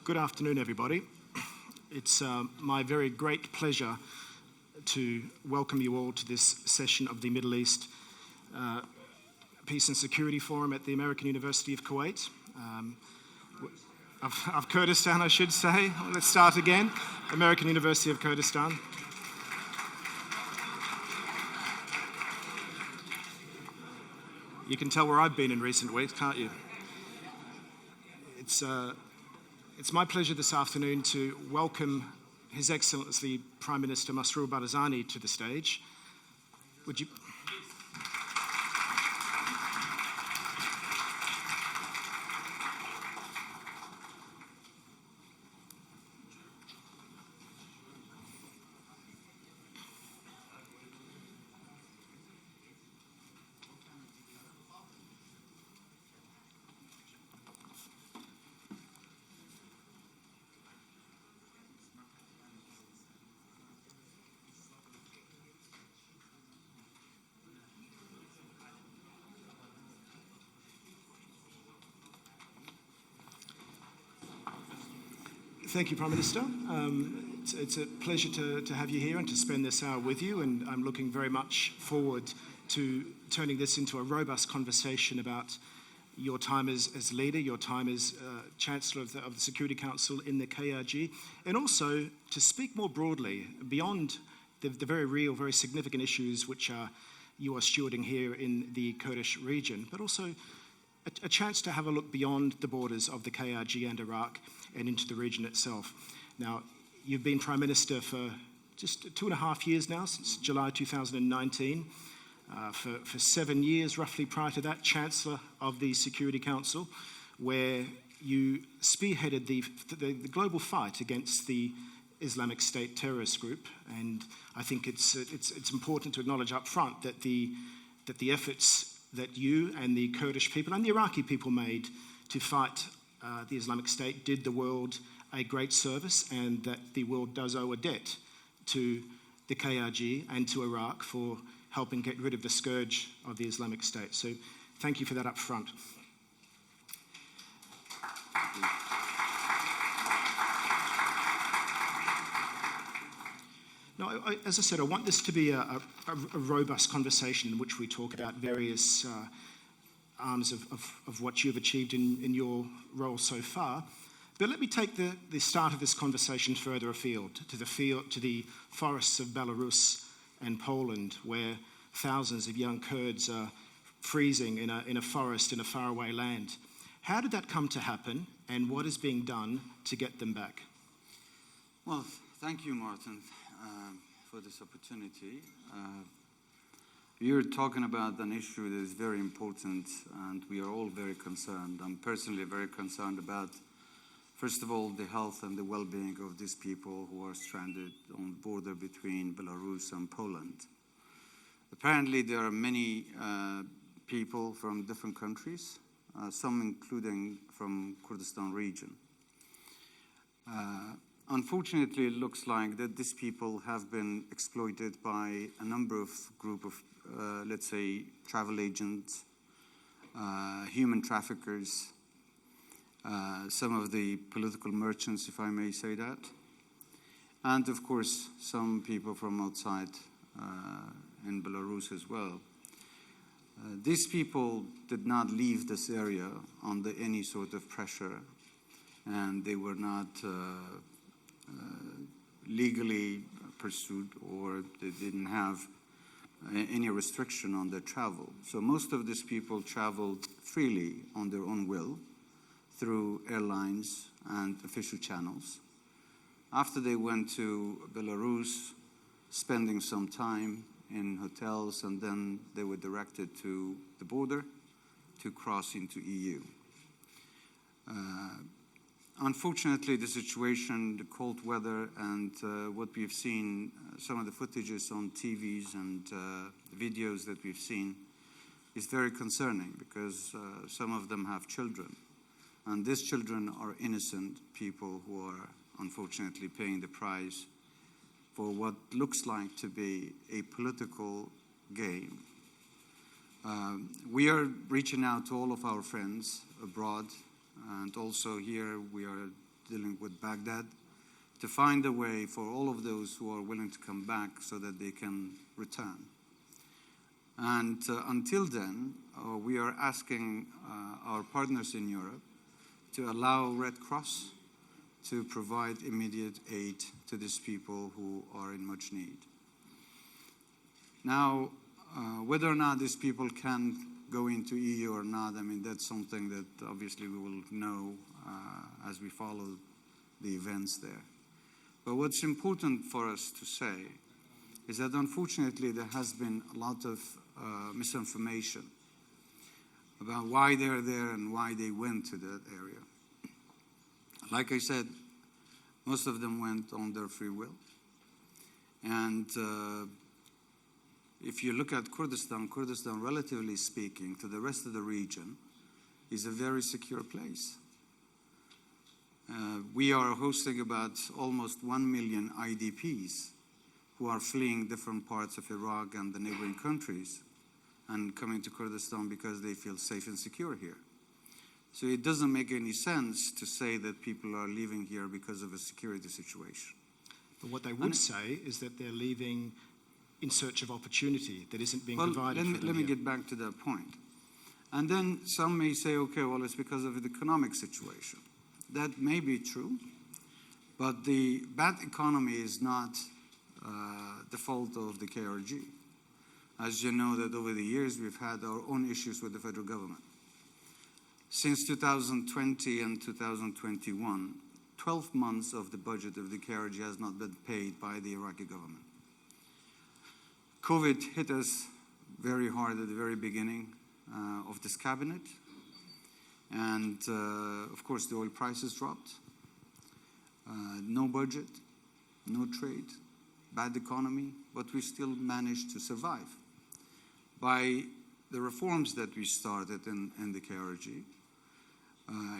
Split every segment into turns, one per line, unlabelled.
Good afternoon, everybody. It's my very great pleasure to welcome you all to this session of the Middle East Peace and Security Forum at the American University of Kuwait. Of Kurdistan, I should say. Let's start again. American University of Kurdistan. You can tell where I've been in recent weeks, can't you? It's my pleasure this afternoon to welcome His Excellency Prime Minister Masrour Barzani to the stage. Would you... Thank you, Prime Minister. It's a pleasure to have you here and to spend this hour with you, and I'm looking very much forward to turning this into a robust conversation about your time as leader, your time as Chancellor of the Security Council in the KRG, and also to speak more broadly beyond the very real, very significant issues which you are stewarding here in the Kurdish region, but also a chance to have a look beyond the borders of the KRG and Iraq and into the region itself. Now, you've been Prime Minister for just 2.5 years now, since July 2019. For 7 years, roughly prior to that, Chancellor of the Security Council, where you spearheaded the global fight against the Islamic State terrorist group. And I think it's important to acknowledge up front that the efforts that you and the Kurdish people and the Iraqi people made to fight the Islamic State did the world a great service, and that the world does owe a debt to the KRG and to Iraq for helping get rid of the scourge of the Islamic State. So thank you for that up front. Now, as I said, I want this to be a robust conversation in which we talk about various arms of what you've achieved in your role so far. But let me take the start of this conversation further afield, to the forests of Belarus and Poland, where thousands of young Kurds are freezing in a forest in a faraway land. How did that come to happen, and what is being done to get them back?
Well, thank you, Martin, for this opportunity. You're talking about an issue that is very important, and we are all very concerned. I'm personally very concerned about, first of all, the health and the well-being of these people who are stranded on the border between Belarus and Poland. Apparently, there are many people from different countries, some including from Kurdistan region. Unfortunately, it looks like that these people have been exploited by a number of group of, let's say, travel agents, human traffickers, some of the political merchants, if I may say that, and of course, some people from outside in Belarus as well. These people did not leave this area under any sort of pressure, and they were not legally pursued, or they didn't have any restriction on their travel. So most of these people traveled freely on their own will through airlines and official channels. After they went to Belarus, spending some time in hotels, and then they were directed to the border to cross into EU. Unfortunately, the situation, the cold weather, and what we've seen, some of the footages on TVs and videos that we've seen, is very concerning, because some of them have children. And these children are innocent people who are unfortunately paying the price for what looks like to be a political game. We are reaching out to all of our friends abroad, and also here we are dealing with Baghdad, to find a way for all of those who are willing to come back so that they can return. And until then, we are asking our partners in Europe to allow Red Cross to provide immediate aid to these people who are in much need. Now, whether or not these people can go into EU or not, I mean, that's something that obviously we will know as we follow the events there. But what's important for us to say is that unfortunately there has been a lot of misinformation about why they're there and why they went to that area. Like I said, most of them went on their free will. And if you look at Kurdistan, relatively speaking, to the rest of the region, is a very secure place. We are hosting about almost 1 million IDPs who are fleeing different parts of Iraq and the neighboring countries and coming to Kurdistan because they feel safe and secure here. So it doesn't make any sense to say that people are leaving here because of a security situation.
But what they would say is that they're leaving in search of opportunity that isn't being provided for them.
Let me get back to that point. And then some may say, okay, well, it's because of the economic situation. That may be true, but the bad economy is not the fault of the KRG. As you know, that over the years we've had our own issues with the federal government. Since 2020 and 2021, 12 months of the budget of the KRG has not been paid by the Iraqi government. COVID hit us very hard at the very beginning of this cabinet. And of course, the oil prices dropped. No budget, no trade, bad economy, but we still managed to survive. By the reforms that we started in the KRG,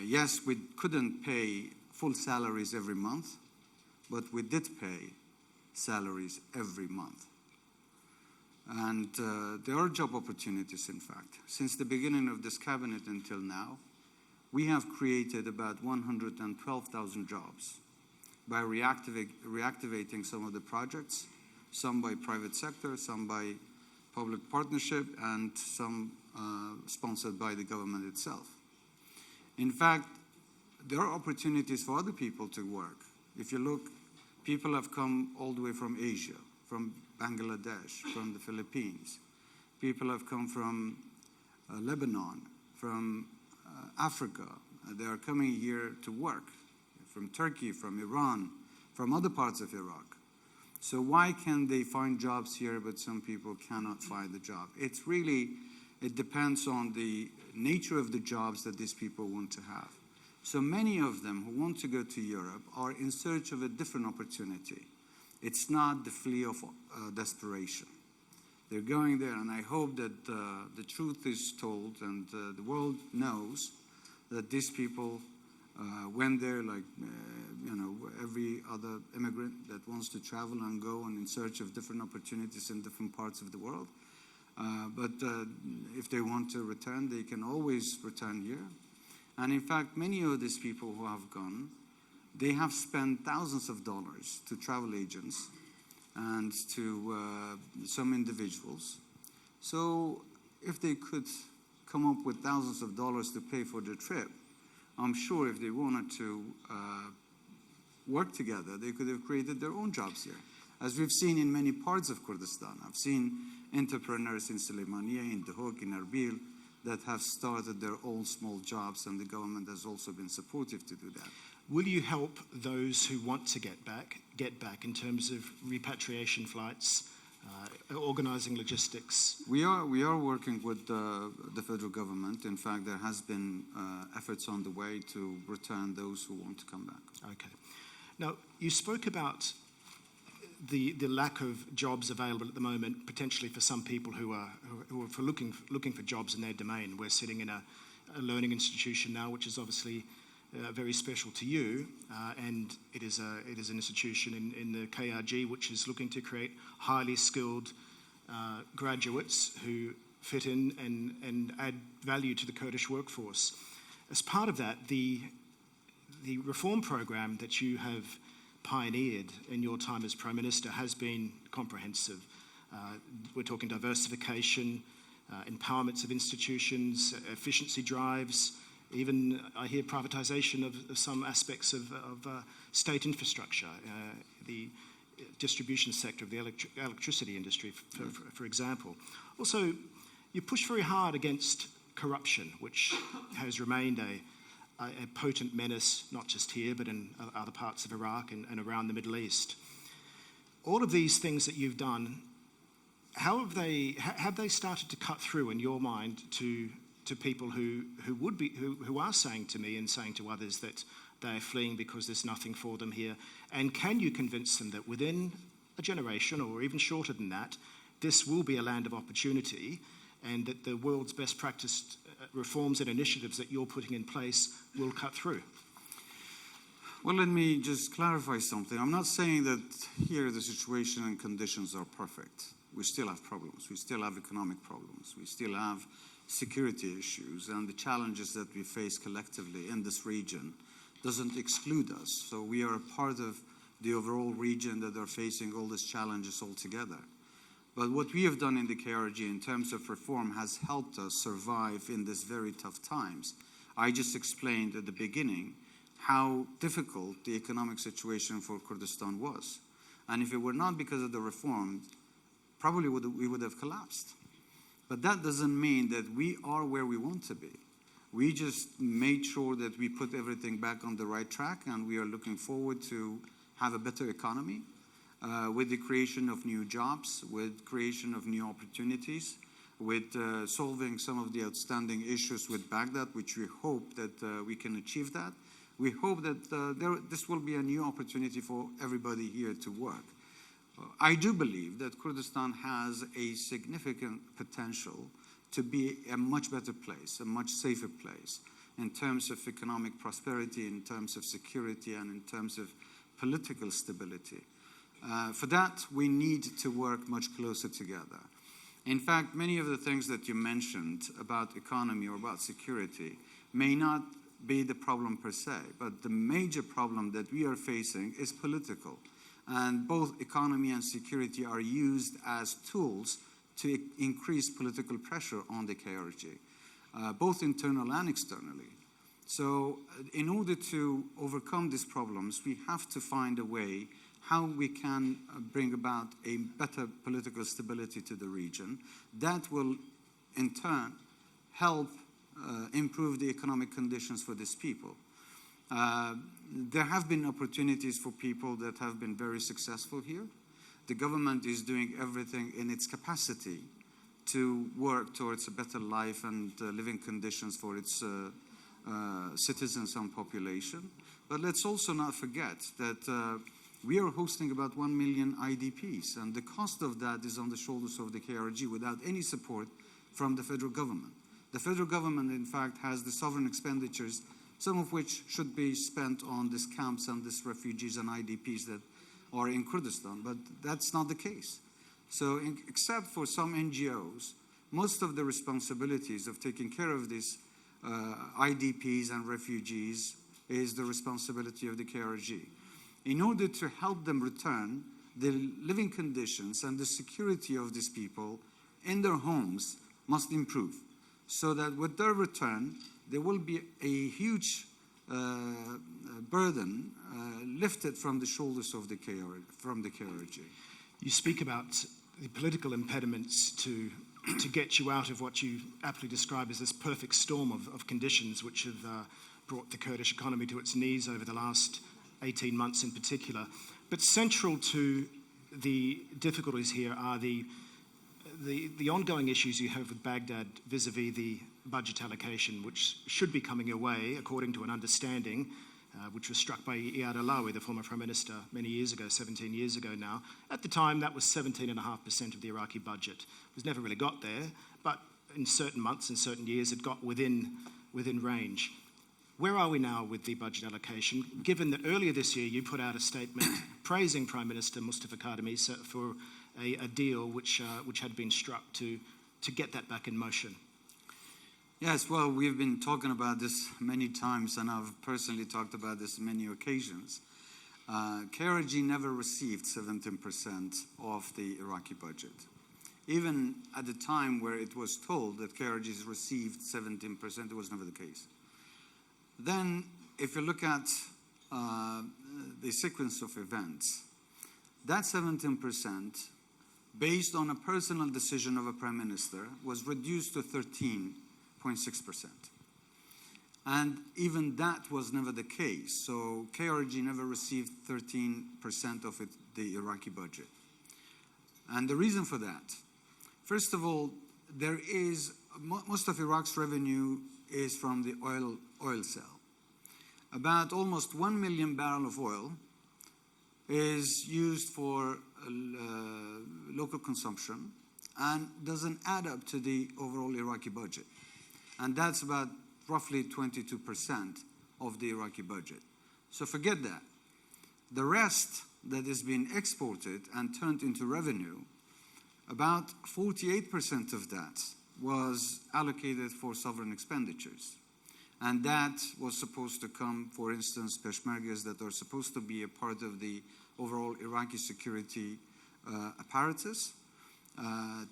yes, we couldn't pay full salaries every month, but we did pay salaries every month. And there are job opportunities, in fact. Since the beginning of this cabinet until now, we have created about 112,000 jobs by reactivating some of the projects, some by private sector, some by public partnership, and some sponsored by the government itself. In fact, there are opportunities for other people to work. If you look, people have come all the way from Asia, from Bangladesh, from the Philippines. People have come from Lebanon, from Africa. They are coming here to work, from Turkey, from Iran, from other parts of Iraq. So why can they find jobs here, but some people cannot find the job? It depends on the nature of the jobs that these people want to have. So many of them who want to go to Europe are in search of a different opportunity. It's not the flee of desperation. They're going there, and I hope that the truth is told and the world knows that these people went there like every other immigrant that wants to travel and go and in search of different opportunities in different parts of the world. But if they want to return, they can always return here. And in fact, many of these people who have gone, they have spent thousands of dollars to travel agents and to some individuals. So if they could come up with thousands of dollars to pay for the trip, I'm sure if they wanted to work together, they could have created their own jobs here. As we've seen in many parts of Kurdistan, I've seen entrepreneurs in Suleymaniye, in Duhok, in Erbil, that have started their own small jobs, and the government has also been supportive to do that.
Will you help those who want to get back in terms of repatriation flights, organizing logistics?
We are working with the federal government. In fact, there has been efforts on the way to return those who want to come back.
Okay. Now, you spoke about the lack of jobs available at the moment, potentially for some people who are looking for jobs in their domain. We're sitting in a learning institution now, which is obviously very special to you, and it is an institution in the KRG which is looking to create highly skilled graduates who fit in and add value to the Kurdish workforce. As part of that, the the reform program that you have pioneered in your time as Prime Minister has been comprehensive. We're talking diversification, empowerments of institutions, efficiency drives, even I hear privatisation of some aspects of state infrastructure, the distribution sector of the electricity industry, for example. Also, you push very hard against corruption, which has remained a potent menace, not just here, but in other parts of Iraq and around the Middle East. All of these things that you've done, how have they started to cut through in your mind to people who are saying to me and saying to others that they are fleeing because there's nothing for them here? And can you convince them that within a generation or even shorter than that, this will be a land of opportunity, and that the world's best practiced reforms and initiatives that you're putting in place will cut through?
Well, let me just clarify something. I'm not saying that here the situation and conditions are perfect. We still have problems. We still have economic problems. We still have security issues, and the challenges that we face collectively in this region doesn't exclude us. So we are a part of the overall region that are facing all these challenges altogether. But what we have done in the KRG in terms of reform has helped us survive in these very tough times. I just explained at the beginning how difficult the economic situation for Kurdistan was. And if it were not because of the reform, probably we would have collapsed. But that doesn't mean that we are where we want to be. We just made sure that we put everything back on the right track, and we are looking forward to have a better economy, with the creation of new jobs, with creation of new opportunities, with solving some of the outstanding issues with Baghdad, which we hope that we can achieve that. We hope that this will be a new opportunity for everybody here to work. I do believe that Kurdistan has a significant potential to be a much better place, a much safer place, in terms of economic prosperity, in terms of security, and in terms of political stability. For that, we need to work much closer together. In fact, many of the things that you mentioned about economy or about security may not be the problem per se, but the major problem that we are facing is political. And both economy and security are used as tools to increase political pressure on the KRG, both internal and externally. So in order to overcome these problems, we have to find a way how we can bring about a better political stability to the region. That will, in turn, help improve the economic conditions for these people. There have been opportunities for people that have been very successful here. The government is doing everything in its capacity to work towards a better life and living conditions for its citizens and population. But let's also not forget that we are hosting about 1 million IDPs, and the cost of that is on the shoulders of the KRG without any support from the federal government. The federal government, in fact, has the sovereign expenditures, some of which should be spent on these camps and these refugees and IDPs that are in Kurdistan, but that's not the case. So except for some NGOs, most of the responsibilities of taking care of these IDPs and refugees is the responsibility of the KRG. In order to help them return, the living conditions and the security of these people in their homes must improve, so that with their return, there will be a huge burden lifted from the shoulders of the KRG.
You speak about the political impediments to get you out of what you aptly describe as this perfect storm of conditions which have brought the Kurdish economy to its knees over the last 18 months in particular. But central to the difficulties here are the ongoing issues you have with Baghdad vis-a-vis the budget allocation, which should be coming your way according to an understanding which was struck by Iyad Allawi, the former Prime Minister, many years ago, 17 years ago now. At the time, that was 17.5% of the Iraqi budget. It was never really got there, but in certain months and certain years, it got within range. Where are we now with the budget allocation, given that earlier this year you put out a statement praising Prime Minister Mustafa Kadhimi for a deal which had been struck to get that back in motion?
Yes, well, we've been talking about this many times, and I've personally talked about this many occasions. KRG never received 17% of the Iraqi budget. Even at the time where it was told that KRG's received 17%, it was never the case. Then, if you look at the sequence of events, that 17%, based on a personal decision of a prime minister, was reduced to 13.6%. And even that was never the case. So KRG never received 13% of the Iraqi budget. And the reason for that, first of all, there is, most of Iraq's revenue is from the oil sale. About almost 1 million barrels of oil is used for local consumption and doesn't add up to the overall Iraqi budget. And that's about roughly 22% of the Iraqi budget. So forget that. The rest that is being exported and turned into revenue, about 48% of that was allocated for sovereign expenditures. And that was supposed to come, for instance, Peshmergas that are supposed to be a part of the overall Iraqi security apparatus,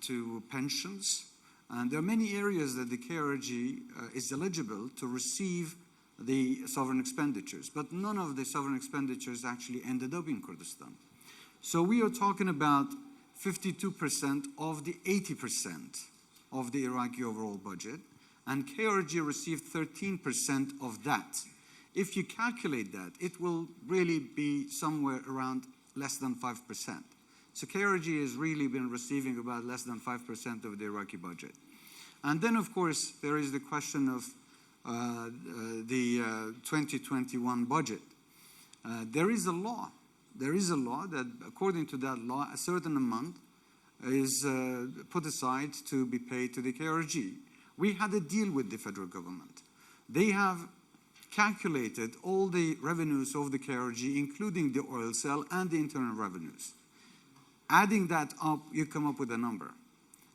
to pensions. And there are many areas that the KRG is eligible to receive the sovereign expenditures, but none of the sovereign expenditures actually ended up in Kurdistan. So we are talking about 52% of the 80% of the Iraqi overall budget, and KRG received 13% of that. If you calculate that, it will really be somewhere around less than 5%. So KRG has really been receiving about less than 5% of the Iraqi budget. And then, of course, there is the question of the 2021 budget. There is a law. There is a law that, according to that law, a certain amount is put aside to be paid to the KRG. We had a deal with the federal government. They have calculated all the revenues of the KRG, including the oil sale and the internal revenues. Adding that up, you come up with a number.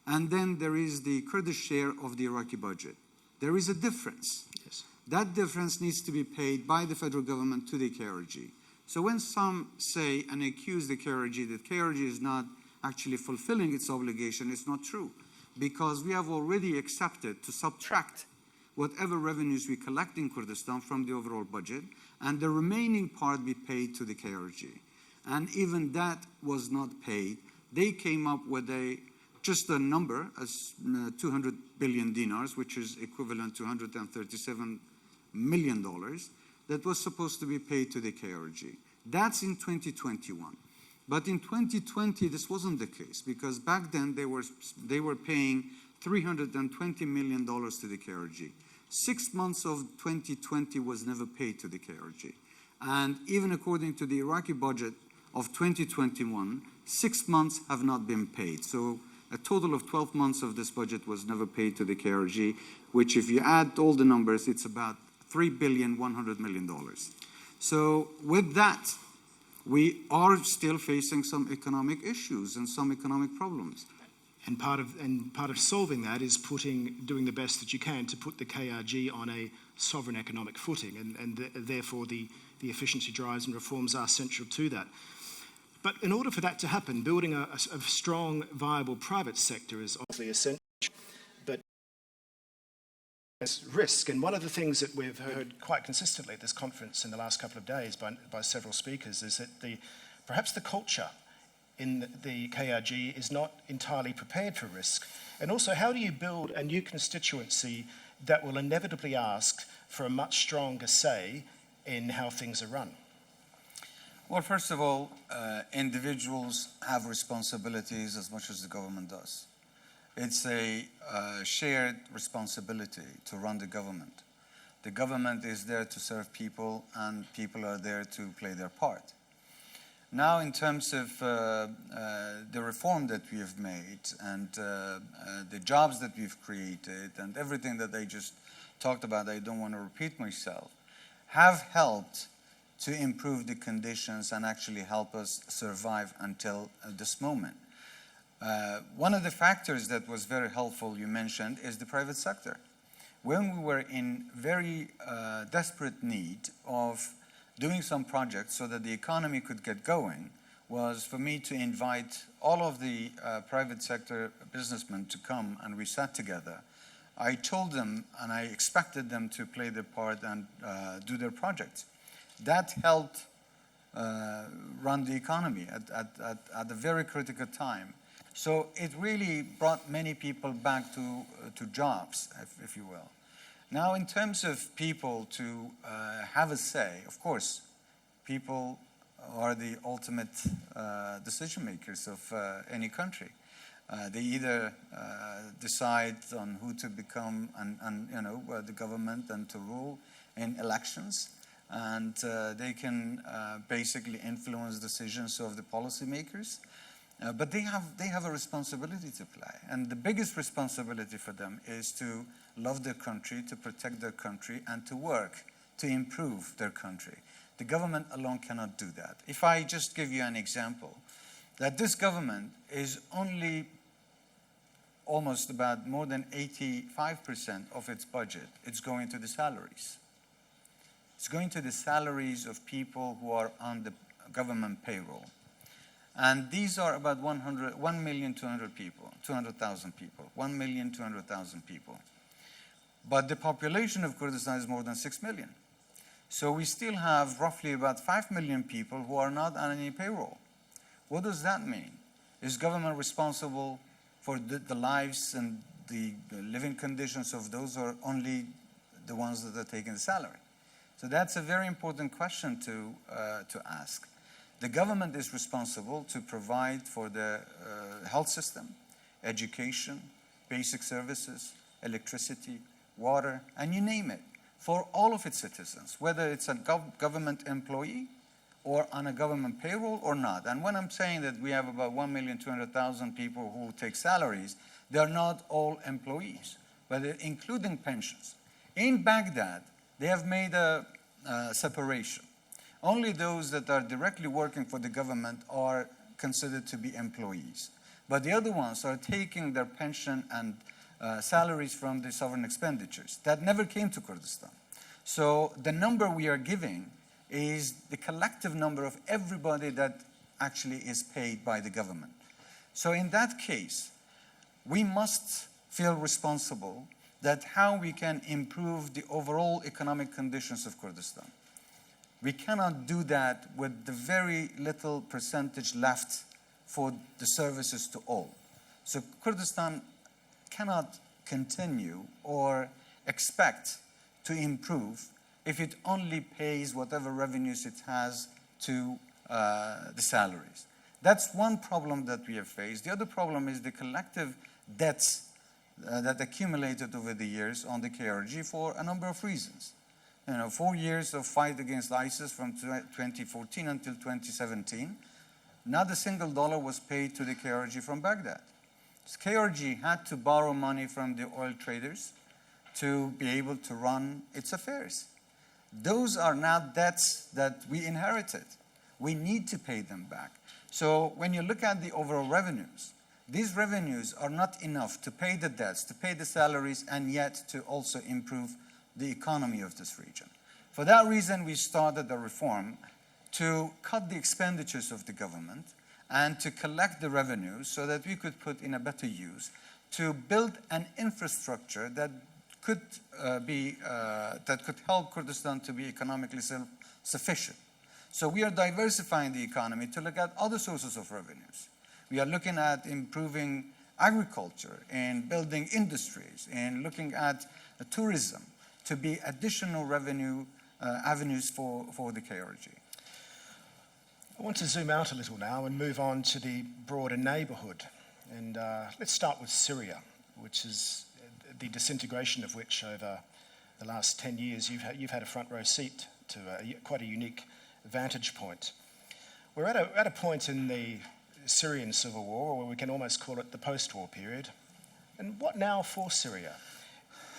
And then there is the Kurdish share of the Iraqi budget. There is a difference.
Yes.
That difference needs to be paid by the federal government to the KRG. So when some say and accuse the KRG that KRG is not actually fulfilling its obligation, it's not true. Because we have already accepted to subtract whatever revenues we collect in Kurdistan from the overall budget, and the remaining part be paid to the KRG. And even that was not paid. They came up with just a number as 200 billion dinars, which is equivalent to $137 million, that was supposed to be paid to the KRG. That's in 2021. But in 2020, this wasn't the case, because back then they were paying $320 million to the KRG. 6 months of 2020 was never paid to the KRG. And even according to the Iraqi budget of 2021, 6 months have not been paid. So a total of 12 months of this budget was never paid to the KRG, which if you add all the numbers, it's about $3.1 billion. So with that, we are still facing some economic issues and some economic problems.
And part of solving that is doing the best that you can to put the KRG on a sovereign economic footing, and therefore the efficiency drives and reforms are central to that. But in order for that to happen, building a strong, viable private sector is obviously essential. But there's risk, and one of the things that we've heard quite consistently at this conference in the last couple of days by several speakers is that perhaps the culture in the KRG is not entirely prepared for risk. And also, how do you build a new constituency that will inevitably ask for a much stronger say in how things are run?
Well, first of all, individuals have responsibilities as much as the government does. It's a shared responsibility to run the government. The government is there to serve people, and people are there to play their part. Now, in terms of the reform that we have made and the jobs that we've created and everything that I just talked about, I don't want to repeat myself, have helped to improve the conditions and actually help us survive until this moment. One of the factors that was very helpful, you mentioned, is the private sector. when we were in very desperate need of doing some projects so that the economy could get going, was for me to invite all of the private sector businessmen to come, and we sat together. I told them and I expected them to play their part and do their projects. That helped run the economy at a very critical time. So it really brought many people back to jobs, if you will. Now, in terms of people to have a say, of course, people are the ultimate decision makers of any country. They either decide on who to become and the government and to rule in elections, and they can basically influence decisions of the policymakers. But they have a responsibility to play, and the biggest responsibility for them is to love their country, to protect their country, and to work to improve their country. The government alone cannot do that. If I just give you an example, that this government is only almost about more than 85% of its budget, it's going to the salaries. It's going to the salaries of people who are on the government payroll. And these are about 1,200,000 people, 200,000 people, 1,200,000 people. But the population of Kurdistan is more than 6 million. So we still have roughly about 5 million people who are not on any payroll. What does that mean? Is government responsible for the lives and the living conditions of those, or only the ones that are taking the salary? So that's a very important question to ask. The government is responsible to provide for the health system, education, basic services, electricity, water, and you name it, for all of its citizens, whether it's a government employee or on a government payroll or not. And when I'm saying that we have about 1,200,000 people who take salaries, they're not all employees, but including pensions. In Baghdad, they have made a separation. Only those that are directly working for the government are considered to be employees. But the other ones are taking their pension and salaries from the sovereign expenditures. That never came to Kurdistan. So the number we are giving is the collective number of everybody that actually is paid by the government. So in that case, we must feel responsible that how we can improve the overall economic conditions of Kurdistan. We cannot do that with the very little percentage left for the services to all. So Kurdistan cannot continue or expect to improve if it only pays whatever revenues it has to the salaries. That's one problem that we have faced. The other problem is the collective debts that accumulated over the years on the KRG for a number of reasons. 4 years of fight against ISIS from 2014 until 2017, not a single dollar was paid to the KRG from Baghdad. So KRG had to borrow money from the oil traders to be able to run its affairs. Those are now debts that we inherited. We need to pay them back. So when you look at the overall revenues, these revenues are not enough to pay the debts, to pay the salaries, and yet to also improve the economy of this region. For that reason, we started a reform to cut the expenditures of the government and to collect the revenues so that we could put in a better use, to build an infrastructure that could help Kurdistan to be economically self-sufficient. So we are diversifying the economy to look at other sources of revenues. We are looking at improving agriculture and building industries and looking at tourism to be additional revenue avenues for the KRG.
I want to zoom out a little now and move on to the broader neighborhood. And let's start with Syria, which is the disintegration of which over the last 10 years you've had a front row seat to quite a unique vantage point. We're at a point in the Syrian civil war where we can almost call it the post-war period. And what now for Syria?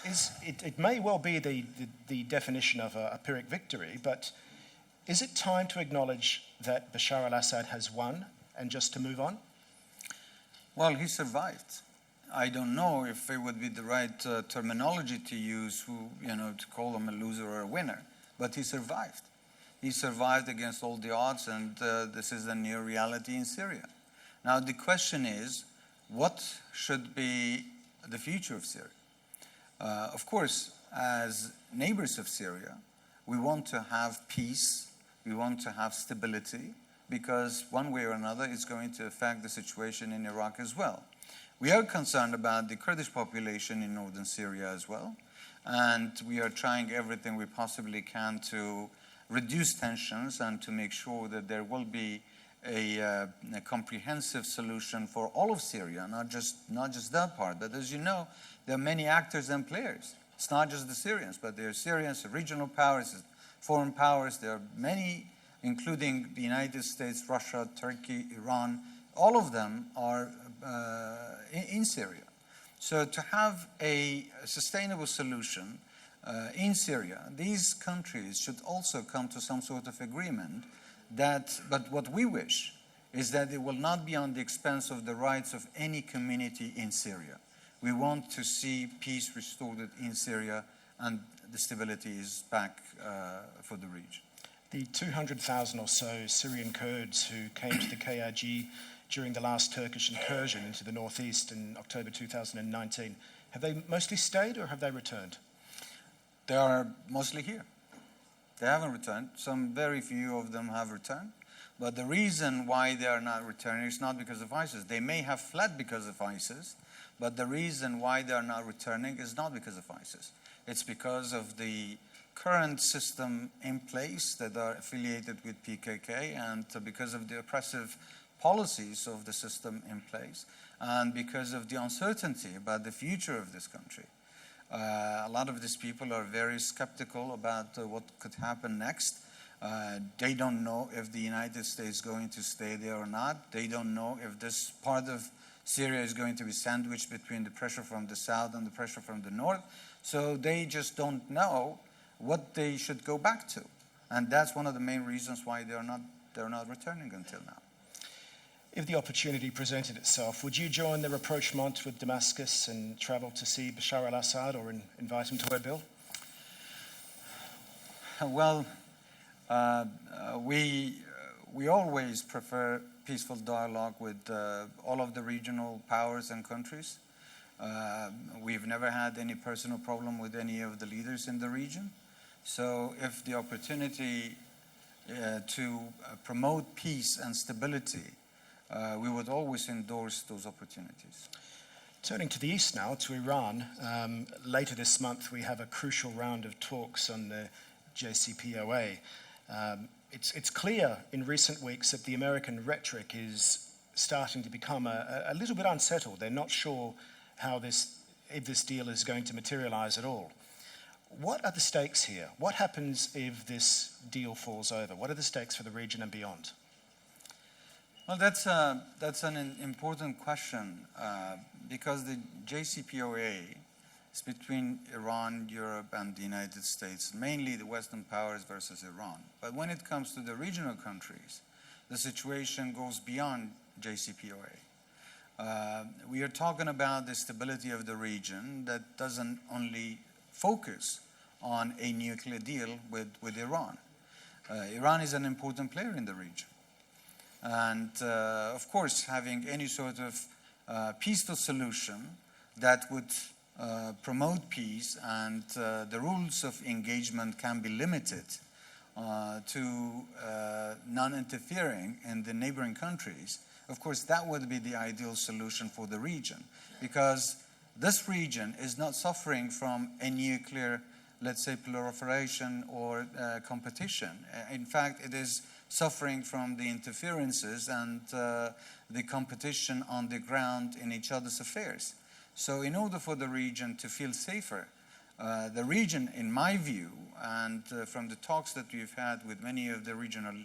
It may well be the definition of a Pyrrhic victory, but is it time to acknowledge that Bashar al-Assad has won and just to move on?
Well, he survived. I don't know if it would be the right terminology to use, to call him a loser or a winner, but he survived. He survived against all the odds, and this is a new reality in Syria. Now the question is, what should be the future of Syria? Of course, as neighbors of Syria, we want to have peace, we want to have stability, because one way or another it's going to affect the situation in Iraq as well. We are concerned about the Kurdish population in northern Syria as well, and we are trying everything we possibly can to reduce tensions and to make sure that there will be a comprehensive solution for all of Syria, not just that part. But as you know, there are many actors and players. It's not just the Syrians, but there are Syrians, regional powers, foreign powers. There are many, including the United States, Russia, Turkey, Iran. All of them are in Syria. So to have a sustainable solution in Syria, these countries should also come to some sort of agreement but what we wish is that it will not be on the expense of the rights of any community in Syria. We want to see peace restored in Syria, and the stability is back for the region.
The 200,000 or so Syrian Kurds who came to the KRG during the last Turkish incursion into the northeast in October 2019, have they mostly stayed or have they returned?
They are mostly here. They haven't returned. Some very few of them have returned. But the reason why they are not returning is not because of ISIS. They may have fled because of ISIS, but the reason why they are not returning is not because of ISIS. It's because of the current system in place that are affiliated with PKK, and because of the oppressive policies of the system in place, and because of the uncertainty about the future of this country. A lot of these people are very skeptical about what could happen next. They don't know if the United States is going to stay there or not. They don't know if this part of Syria is going to be sandwiched between the pressure from the south and the pressure from the north. So they just don't know what they should go back to. And that's one of the main reasons why they're not returning until now.
If the opportunity presented itself, would you join the rapprochement with Damascus and travel to see Bashar al-Assad or invite him to Erbil?
Well, we always prefer peaceful dialogue with all of the regional powers and countries. We've never had any personal problem with any of the leaders in the region. So if the opportunity to promote peace and stability, we would always endorse those opportunities.
Turning to the east now, to Iran, later this month we have a crucial round of talks on the JCPOA. It's clear in recent weeks that the American rhetoric is starting to become a little bit unsettled. They're not sure if this deal is going to materialize at all. What are the stakes here? What happens if this deal falls over? What are the stakes for the region and beyond?
Well, that's an important question because the JCPOA is between Iran, Europe, and the United States, mainly the Western powers versus Iran. But when it comes to the regional countries, the situation goes beyond JCPOA. We are talking about the stability of the region that doesn't only focus on a nuclear deal with Iran. Iran is an important player in the region. And of course, having any sort of peaceful solution that would promote peace and the rules of engagement can be limited to non-interfering in the neighboring countries, of course, that would be the ideal solution for the region, because this region is not suffering from a nuclear, let's say, proliferation or competition. In fact, it is suffering from the interferences and the competition on the ground in each other's affairs. So in order for the region to feel safer, the region, in my view, and from the talks that we've had with many of the regional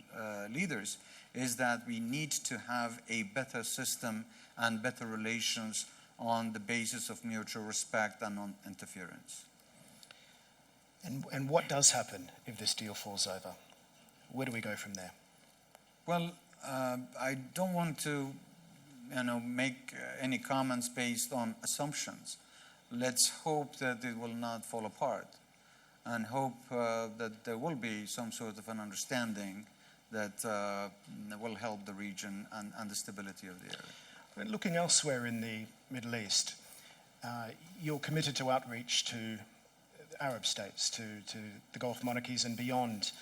leaders, is that we need to have a better system and better relations on the basis of mutual respect and non-interference.
And what does happen if this deal falls over? Where do we go from there?
Well, I don't want to make any comments based on assumptions. Let's hope that it will not fall apart, and hope that there will be some sort of an understanding that will help the region and the stability of the area.
When looking elsewhere in the Middle East, you're committed to outreach to Arab states, to the Gulf monarchies and beyond.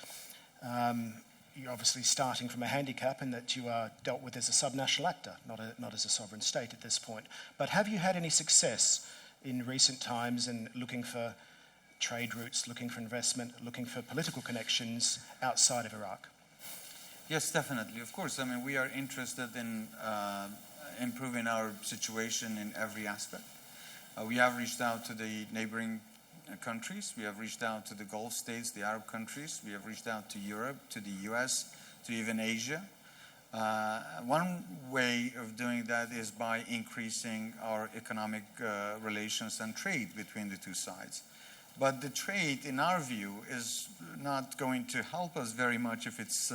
You're obviously starting from a handicap in that you are dealt with as a subnational actor, not as a sovereign state at this point. But have you had any success in recent times in looking for trade routes, looking for investment, looking for political connections outside of Iraq?
Yes, definitely. Of course, I mean, we are interested in improving our situation in every aspect. We have reached out to the neighboring countries. We have reached out to the Gulf states, the Arab countries. We have reached out to Europe, to the US, to even Asia. One way of doing that is by increasing our economic relations and trade between the two sides. But the trade, in our view, is not going to help us very much if it's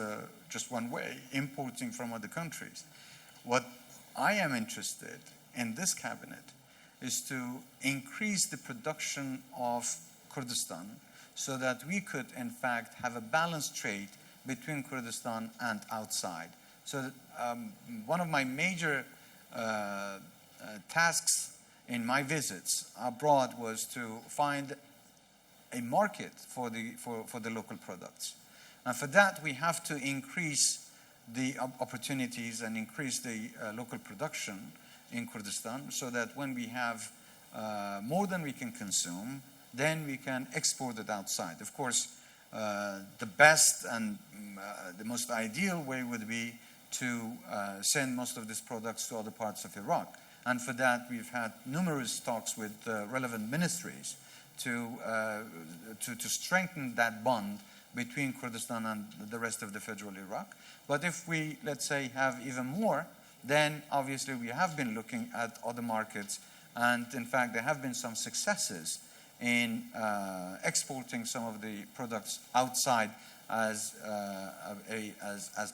just one way, importing from other countries. What I am interested in this cabinet is to increase the production of Kurdistan so that we could, in fact, have a balanced trade between Kurdistan and outside. So one of my major tasks in my visits abroad was to find a market for the local products. And for that, we have to increase the opportunities and increase the local production in Kurdistan so that when we have more than we can consume, then we can export it outside. Of course, the best and the most ideal way would be to send most of these products to other parts of Iraq. And for that, we've had numerous talks with relevant ministries to strengthen that bond between Kurdistan and the rest of the federal Iraq. But if we, let's say, have even more, then obviously we have been looking at other markets. And in fact, there have been some successes in exporting some of the products outside as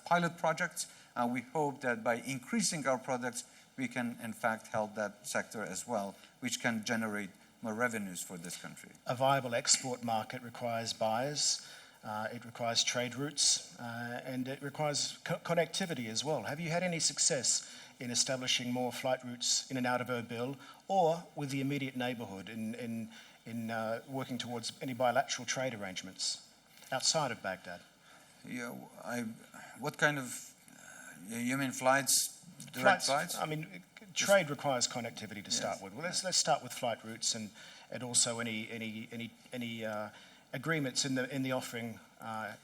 pilot projects. And we hope that by increasing our products, we can in fact help that sector as well, which can generate more revenues for this country.
A viable export market requires buyers, it requires trade routes, and it requires connectivity as well. Have you had any success in establishing more flight routes in and out of Erbil or with the immediate neighborhood in working towards any bilateral trade arrangements outside of Baghdad?
Yeah, what kind of, you mean flights, direct flights?
I mean, trade requires connectivity to start with. Well, let's start with flight routes and also any agreements in the offering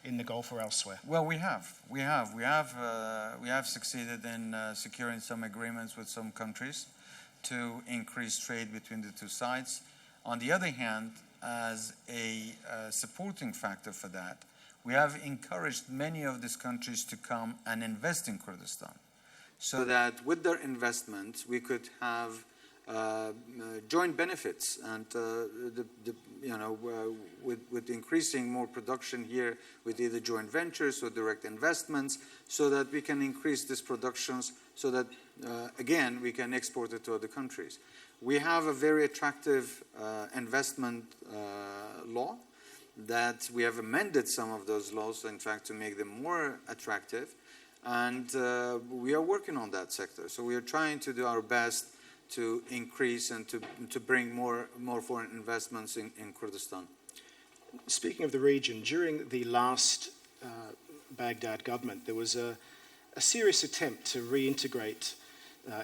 in the Gulf or elsewhere.
Well, we have succeeded in securing some agreements with some countries to increase trade between the two sides. On the other hand, as a supporting factor for that, we have encouraged many of these countries to come and invest in Kurdistan, so that with their investment we could have joint benefits and with increasing more production here with either joint ventures or direct investments, so that we can increase these productions so that again we can export it to other countries. We have a very attractive investment law that we have amended some of those laws, in fact, to make them more attractive. And we are working on that sector. So we are trying to do our best to increase and to bring more foreign investments in Kurdistan.
Speaking of the region, during the last Baghdad government, there was a serious attempt to reintegrate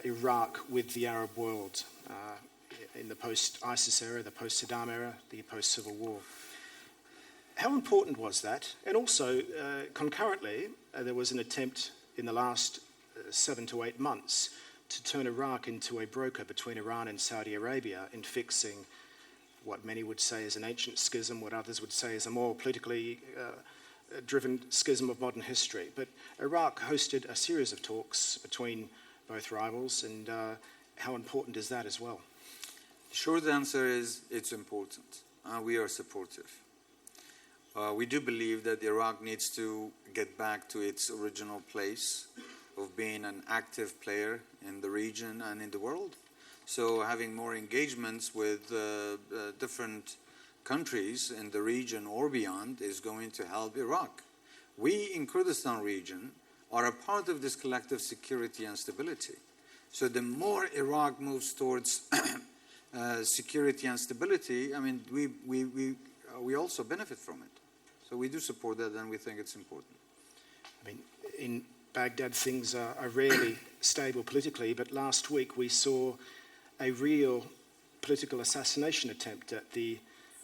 Iraq with the Arab world in the post-ISIS era, the post-Saddam era, the post-Civil War. How important was that? And also, concurrently, there was an attempt in the last 7 to 8 months to turn Iraq into a broker between Iran and Saudi Arabia in fixing what many would say is an ancient schism, what others would say is a more politically driven schism of modern history. But Iraq hosted a series of talks between both rivals, and how important is that as well?
The short answer is it's important. We are supportive. We do believe that Iraq needs to get back to its original place
of being an active player in the region and in the world. So having more engagements with different countries in the region or beyond is going to help Iraq. We in Kurdistan region are a part of this collective security and stability. So the more Iraq moves towards security and stability, I mean, we also benefit from it. So we do support that, and we think it's important.
I mean, in Baghdad, things are rarely stable politically, but last week we saw a real political assassination attempt at the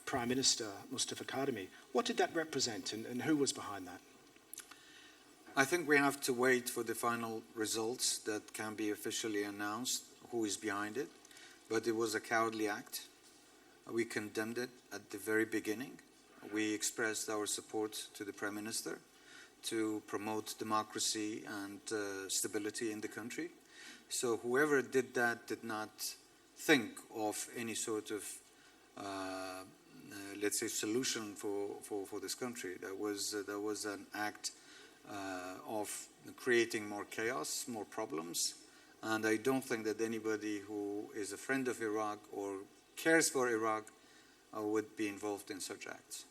Prime Minister, Mustafa Kadhimi. What did that represent, and who was behind that?
I think we have to wait for the final results that can be officially announced, who is behind it. But it was a cowardly act. We condemned it at the very beginning. We expressed our support to the Prime Minister to promote democracy and stability in the country. So whoever did that did not think of any sort of, let's say, solution for this country. That was an act of creating more chaos, more problems. And I don't think that anybody who is a friend of Iraq or cares for Iraq would be involved in such acts.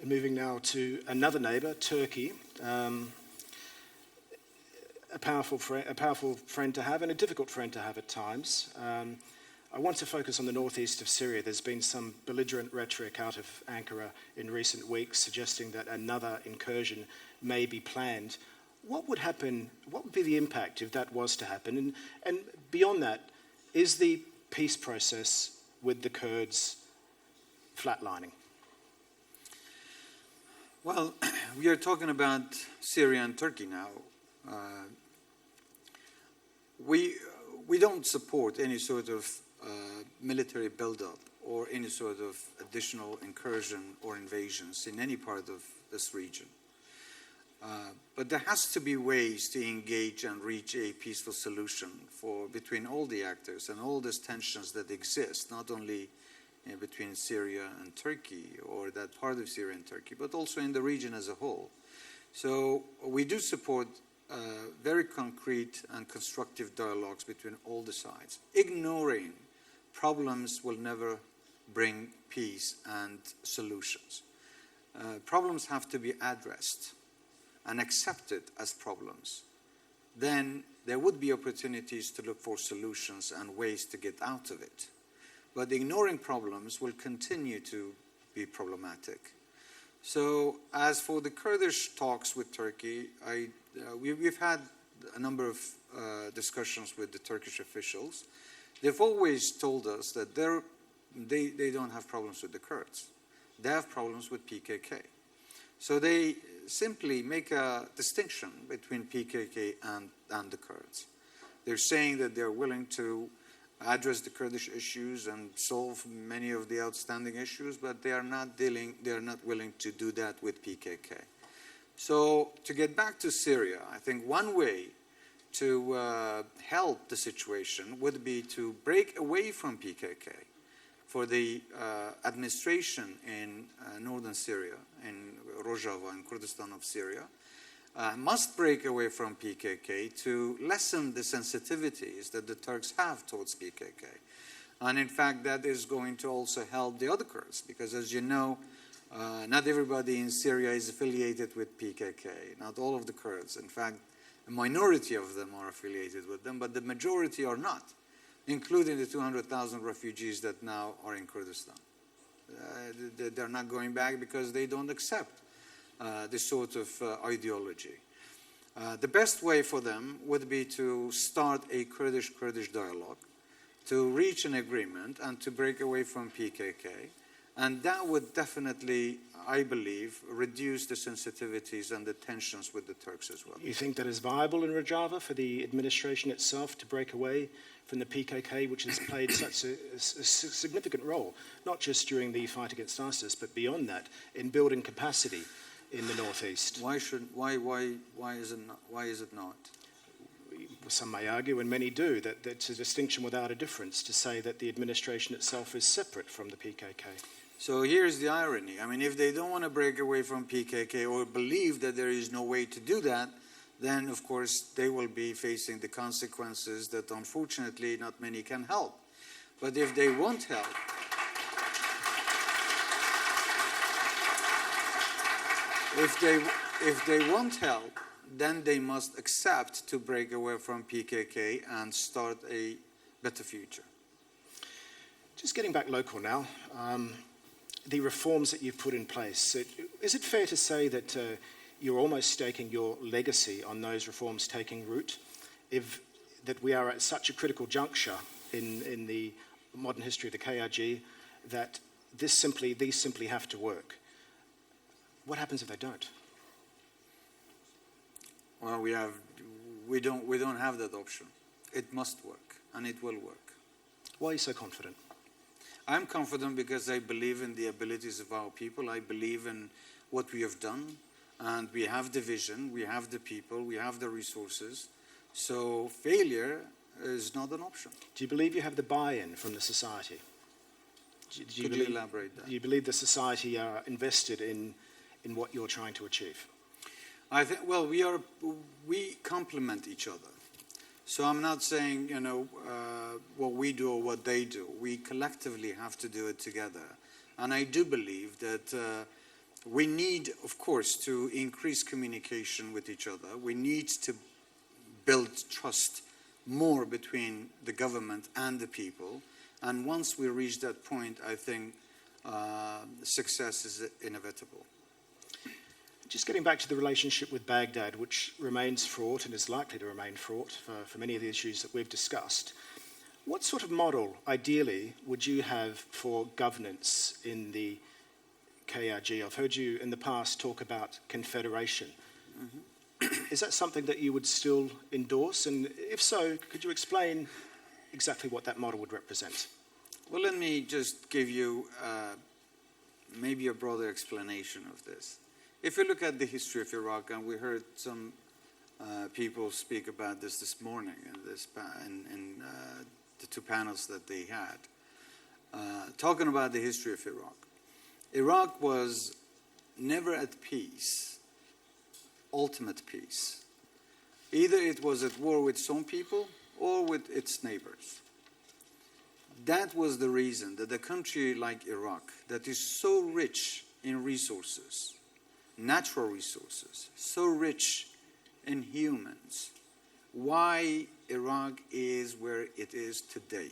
Moving now to another neighbour, Turkey, a powerful friend to have and a difficult friend to have at times. I want to focus on the northeast of Syria. There's been some belligerent rhetoric out of Ankara in recent weeks suggesting that another incursion may be planned. What would happen, what would be the impact if that was to happen? And beyond that, is the peace process with the Kurds flatlining?
Well, we are talking about Syria and Turkey now. We don't support any sort of military buildup or any sort of additional incursion or invasions in any part of this region. But there has to be ways to engage and reach a peaceful solution between all the actors and all these tensions that exist, not only between Syria and Turkey or that part of Syria and Turkey, but also in the region as a whole. So we do support very concrete and constructive dialogues between all the sides. Ignoring problems will never bring peace and solutions. Problems have to be addressed and accepted as problems. Then there would be opportunities to look for solutions and ways to get out of it. But ignoring problems will continue to be problematic. So as for the Kurdish talks with Turkey, we've had a number of discussions with the Turkish officials. They've always told us that they don't have problems with the Kurds. They have problems with PKK. So they simply make a distinction between PKK and the Kurds. They're saying that they're willing to address the Kurdish issues and solve many of the outstanding issues, but they are not willing to do that with PKK. So to get back to Syria, I think one way to help the situation would be to break away from PKK. For the administration in northern Syria, in Rojava, in Kurdistan of Syria, must break away from PKK to lessen the sensitivities that the Turks have towards PKK. And in fact, that is going to also help the other Kurds, because as you know, not everybody in Syria is affiliated with PKK, not all of the Kurds. In fact, a minority of them are affiliated with them, but the majority are not, including the 200,000 refugees that now are in Kurdistan. They're not going back because they don't accept this sort of ideology. The best way for them would be to start a Kurdish dialogue, to reach an agreement and to break away from PKK. And that would definitely, I believe, reduce the sensitivities and the tensions with the Turks as well.
You think that is viable in Rojava for the administration itself to break away from the PKK, which has played such a significant role, not just during the fight against ISIS, but beyond that, in building capacity in the northeast?
Why is it not?
Some may argue, and many do, that it's a distinction without a difference to say that the administration itself is separate from the PKK.
So here's the irony. I mean, if they don't want to break away from PKK or believe that there is no way to do that, then of course they will be facing the consequences that unfortunately not many can help. But if they won't help, if they won't help, then they must accept to break away from PKK and start a better future.
Just getting back local now, the reforms that you've put in place, is it fair to say that you're almost staking your legacy on those reforms taking root? That we are at such a critical juncture in the modern history of the KRG that these simply have to work. What happens if they don't?
Well, we don't have that option. It must work, and it will work.
Why are you so confident?
I'm confident because I believe in the abilities of our people. I believe in what we have done, and we have the vision, we have the people, we have the resources. So failure is not an option.
Do you believe you have the buy-in from the society?
Could you elaborate that?
Do you believe the society are invested in what you're trying to achieve?
I think, well, we complement each other. So I'm not saying, what we do or what they do. We collectively have to do it together. And I do believe that we need, of course, to increase communication with each other. We need to build trust more between the government and the people. And once we reach that point, I think success is inevitable.
Just getting back to the relationship with Baghdad, which remains fraught and is likely to remain fraught for many of the issues that we've discussed, what sort of model, ideally, would you have for governance in the KRG? I've heard you in the past talk about confederation. Mm-hmm. Is that something that you would still endorse? And if so, could you explain exactly what that model would represent?
Well, let me just give you maybe a broader explanation of this. If you look at the history of Iraq, and we heard some people speak about this morning in the two panels that they had, talking about the history of Iraq. Iraq was never at peace, ultimate peace. Either it was at war with some people or with its neighbors. That was the reason that a country like Iraq, that is so rich in resources, natural resources, so rich in humans, why Iraq is where it is today.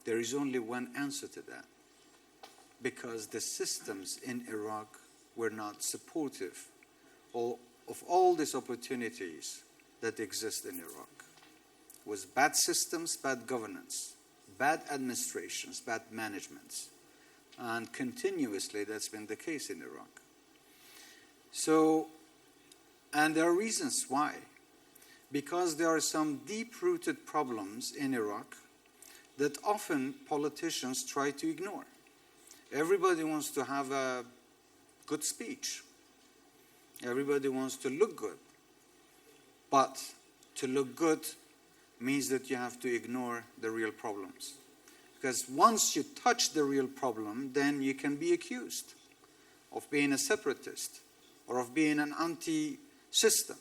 There is only one answer to that. Because the systems in Iraq were not supportive of all these opportunities that exist in Iraq. It was bad systems, bad governance, bad administrations, bad managements. And continuously that's been the case in Iraq. So, and there are reasons why. Because there are some deep-rooted problems in Iraq that often politicians try to ignore. Everybody wants to have a good speech. Everybody wants to look good. But to look good means that you have to ignore the real problems. Because once you touch the real problem, then you can be accused of being a separatist or of being an anti-system.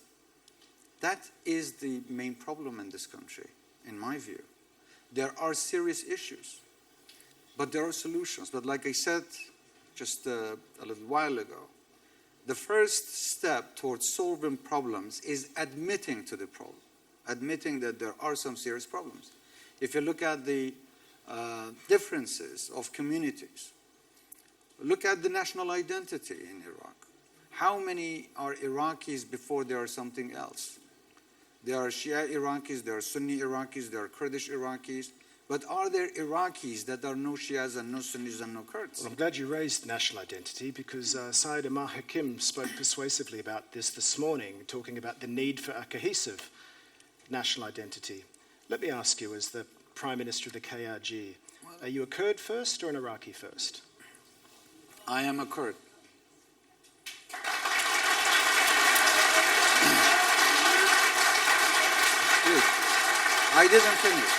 That is the main problem in this country, in my view. There are serious issues, but there are solutions. But like I said just a little while ago, the first step towards solving problems is admitting to the problem, admitting that there are some serious problems. If you look at the differences of communities, look at the national identity in Iraq. How many are Iraqis before they are something else? There are Shia Iraqis, there are Sunni Iraqis, there are Kurdish Iraqis. But are there Iraqis that are no Shias and no Sunnis and no Kurds?
Well, I'm glad you raised national identity because Syed Amar Hakim spoke persuasively about this morning, talking about the need for a cohesive national identity. Let me ask you, as the Prime Minister of the KRG, are you a Kurd first or an Iraqi first?
I am a Kurd. I didn't finish.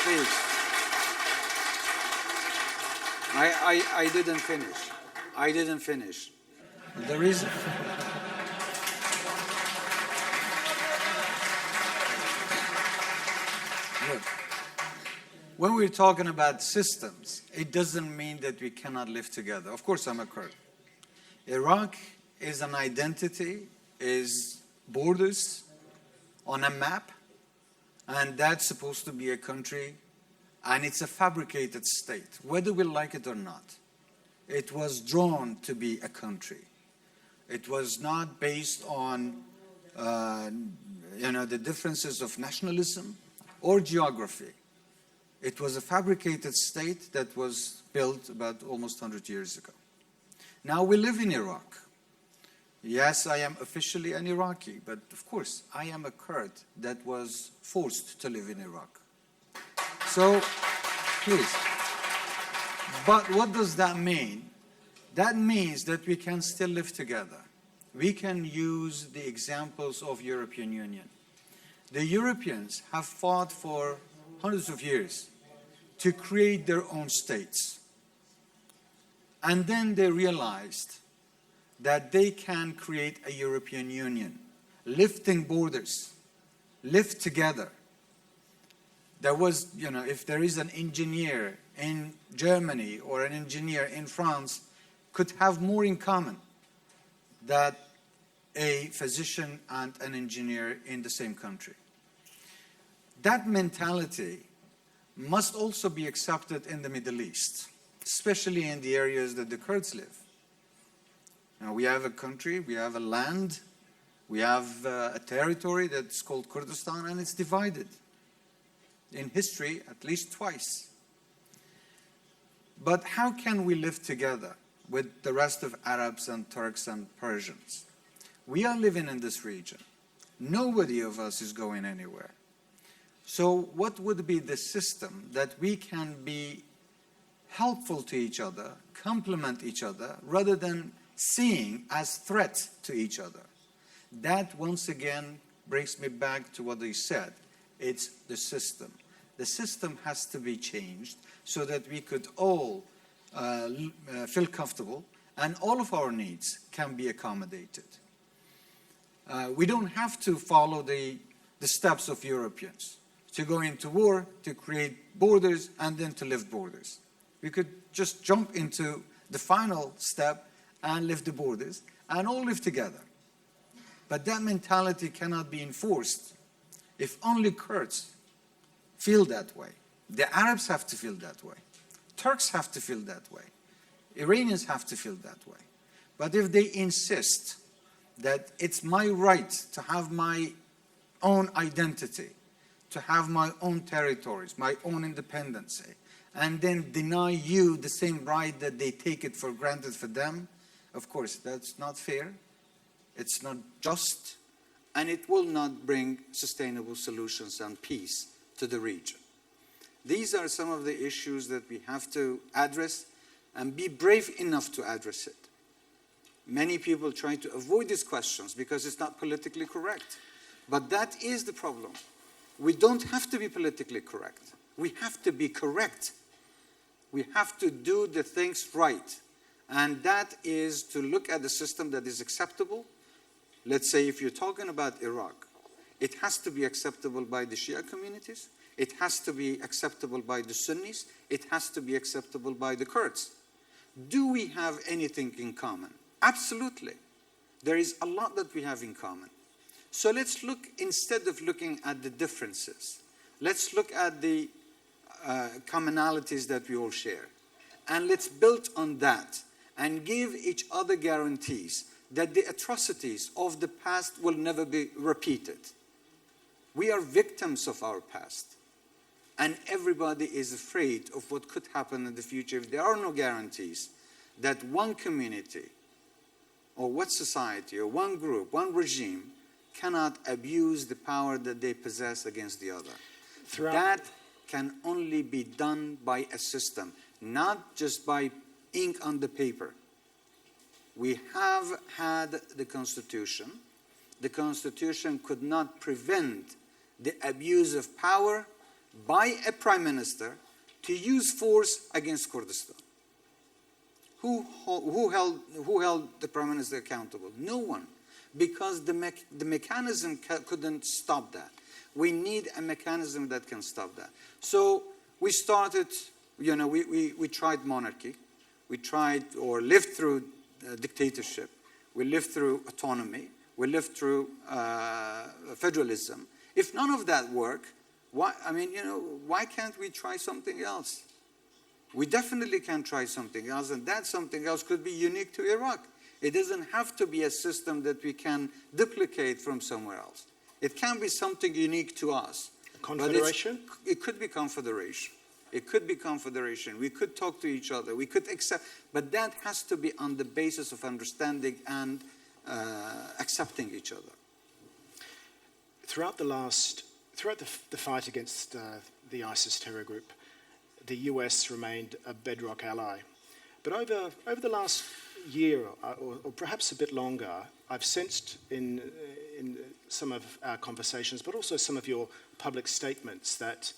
Please. I didn't finish. I didn't finish.
The reason... Look, when we're talking about systems, it doesn't mean that we cannot live together. Of course, I'm a Kurd. Iraq is an identity, is borders on a map, and that's supposed to be a country, and it's a fabricated state, whether we like it or not. It was drawn to be a country. It was not based on the differences of nationalism or geography. It was a fabricated state that was built about almost 100 years ago. Now we live in Iraq. Yes, I am officially an Iraqi, but of course, I am a Kurd that was forced to live in Iraq. So, please. But what does that mean? That means that we can still live together. We can use the examples of European Union. The Europeans have fought for hundreds of years to create their own states. And then they realized that they can create a European Union, lifting borders, live together. There was, if there is an engineer in Germany or an engineer in France, could have more in common than a physician and an engineer in the same country. That mentality must also be accepted in the Middle East, especially in the areas that the Kurds live. Now, we have a country, we have a land, we have a territory that's called Kurdistan, and it's divided in history at least twice. But how can we live together with the rest of Arabs and Turks and Persians? We are living in this region. Nobody of us is going anywhere. So what would be the system that we can be helpful to each other, complement each other, rather than seeing as threat to each other? That, once again, brings me back to what I said. It's the system. The system has to be changed so that we could all feel comfortable and all of our needs can be accommodated. We don't have to follow the steps of Europeans to go into war, to create borders, and then to lift borders. We could just jump into the final step and lift the borders and all live together. But that mentality cannot be enforced if only Kurds feel that way. The Arabs have to feel that way. Turks have to feel that way. Iranians have to feel that way. But if they insist that it's my right to have my own identity, to have my own territories, my own independence, and then deny you the same right that they take it for granted for them, of course, that's not fair, it's not just,
and it will not bring sustainable solutions and peace to the region. These are some of the issues that we have to address and be brave enough to address it. Many people try to avoid these questions because it's not politically correct. But that is the problem. We don't have to be politically correct. We have to be correct. We have to do the things right. And that is to look at the system that is acceptable. Let's say if you're talking about Iraq, it has to be acceptable by the Shia communities. It has to be acceptable by the Sunnis. It has to be acceptable by the Kurds. Do we have anything in common? Absolutely. There is a lot that we have in common. So let's look, instead of looking at the differences, let's look at the commonalities that we all share. And let's build on that and give each other guarantees that the atrocities of the past will never be repeated. We are victims of our past. And everybody is afraid of what could happen in the future if there are no guarantees that one community or one society or one group, one regime cannot abuse the power that they possess against the other. That can only be done by a system, not just by ink on the paper. We have had the Constitution. The Constitution could not prevent the abuse of power by a prime minister to use force against Kurdistan. who held the Prime Minister accountable? No one, because the mechanism couldn't stop that. We need a mechanism that can stop that. So we started, we tried monarchy. We tried or lived through dictatorship. We lived through autonomy. We lived through federalism. If none of that worked, why can't we try something else? We definitely can try something else, and that something else could be unique to Iraq. It doesn't have to be a system that we can duplicate from somewhere else. It can be something unique to us.
A confederation?
It could be confederation. It could be confederation. We could talk to each other. We could accept, but that has to be on the basis of understanding and accepting each other.
Throughout the fight against the ISIS terror group, the US remained a bedrock ally. But over the last year, or perhaps a bit longer, I've sensed in some of our conversations, but also some of your public statements, that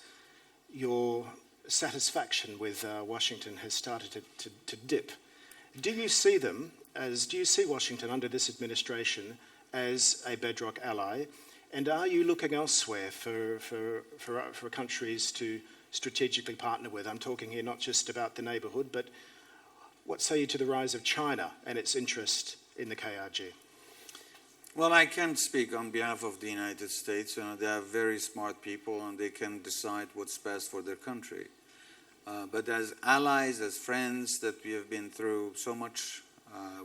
your satisfaction with Washington has started to dip. Do you see Washington under this administration as a bedrock ally? And are you looking elsewhere for countries to strategically partner with? I'm talking here not just about the neighborhood, but what say you to the rise of China and its interest in the KRG?
Well, I can't speak on behalf of the United States. They are very smart people, and they can decide what's best for their country. But as allies, as friends that we have been through so much,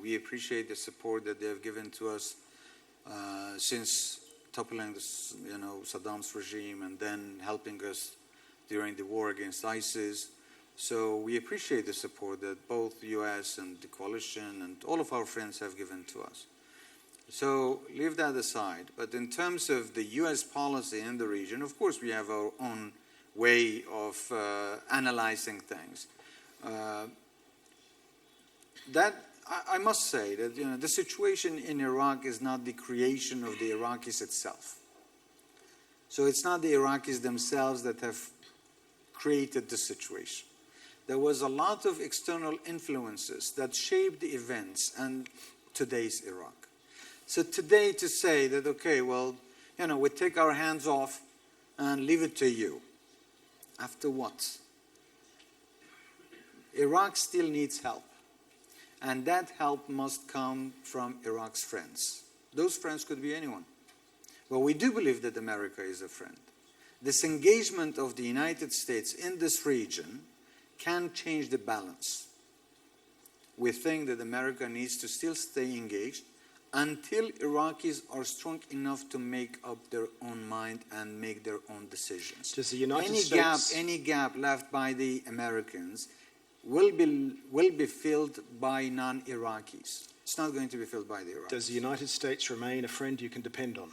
we appreciate the support that they have given to us since toppling Saddam's regime, and then helping us during the war against ISIS. So we appreciate the support that both the US and the coalition and all of our friends have given to us. So leave that aside. But in terms of the US policy in the region, of course we have our own way of analyzing things. I must say that the situation in Iraq is not the creation of the Iraqis itself. So it's not the Iraqis themselves that have created the situation. There was a lot of external influences that shaped the events and today's Iraq. So today to say that, okay, well, we take our hands off and leave it to you. After what? Iraq still needs help. And that help must come from Iraq's friends. Those friends could be anyone. But we do believe that America is a friend. This engagement of the United States in this region can change the balance. We think that America needs to still stay engaged until Iraqis are strong enough to make up their own mind and make their own decisions.
Does the United States...
Any gap left by the Americans will be filled by non-Iraqis. It's not going to be filled by the Iraqis.
Does the United States remain a friend you can depend on?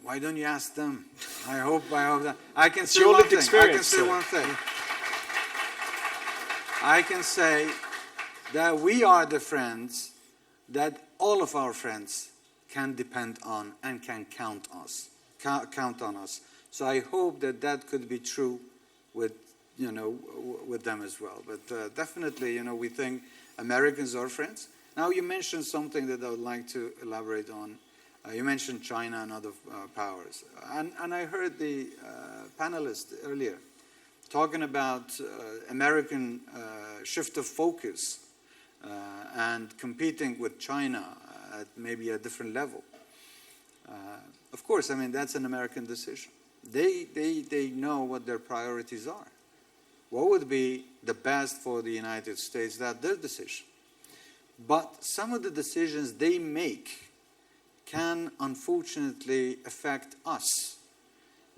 Why don't you ask them? I hope that. I can say
your
one
lived
thing.
experience,
I can say
sir.
one thing. I can say that we are the friends that all of our friends can depend on and can count on us. So I hope that could be true with them as well. But definitely, we think Americans are friends. Now you mentioned something that I would like to elaborate on. You mentioned China and other powers. And I heard the panelist earlier talking about American shift of focus and competing with China at maybe a different level. Of course, that's an American decision. They know what their priorities are. What would be the best for the United States? That's their decision. But some of the decisions they make can unfortunately affect us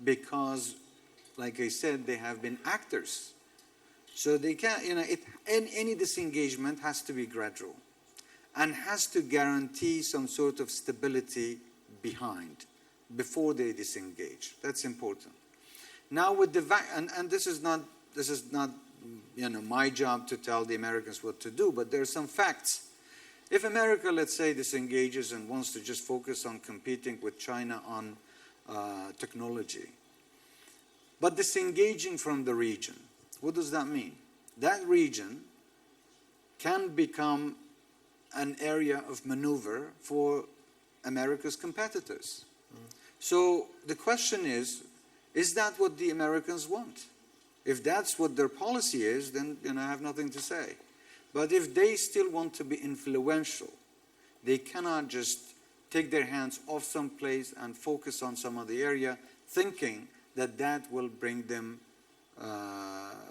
because, like I said, they have been actors. So they can't, any disengagement has to be gradual and has to guarantee some sort of stability before they disengage. That's important. Now with the and this is not my job to tell the Americans what to do, but there are some facts. If America, let's say, disengages and wants to just focus on competing with China on technology, but disengaging from the region, what does that mean? That region can become an area of maneuver for America's competitors. So the question is that what the Americans want? If that's what their policy is, then I have nothing to say. But if they still want to be influential, they cannot just take their hands off someplace and focus on some other area, thinking that that will bring them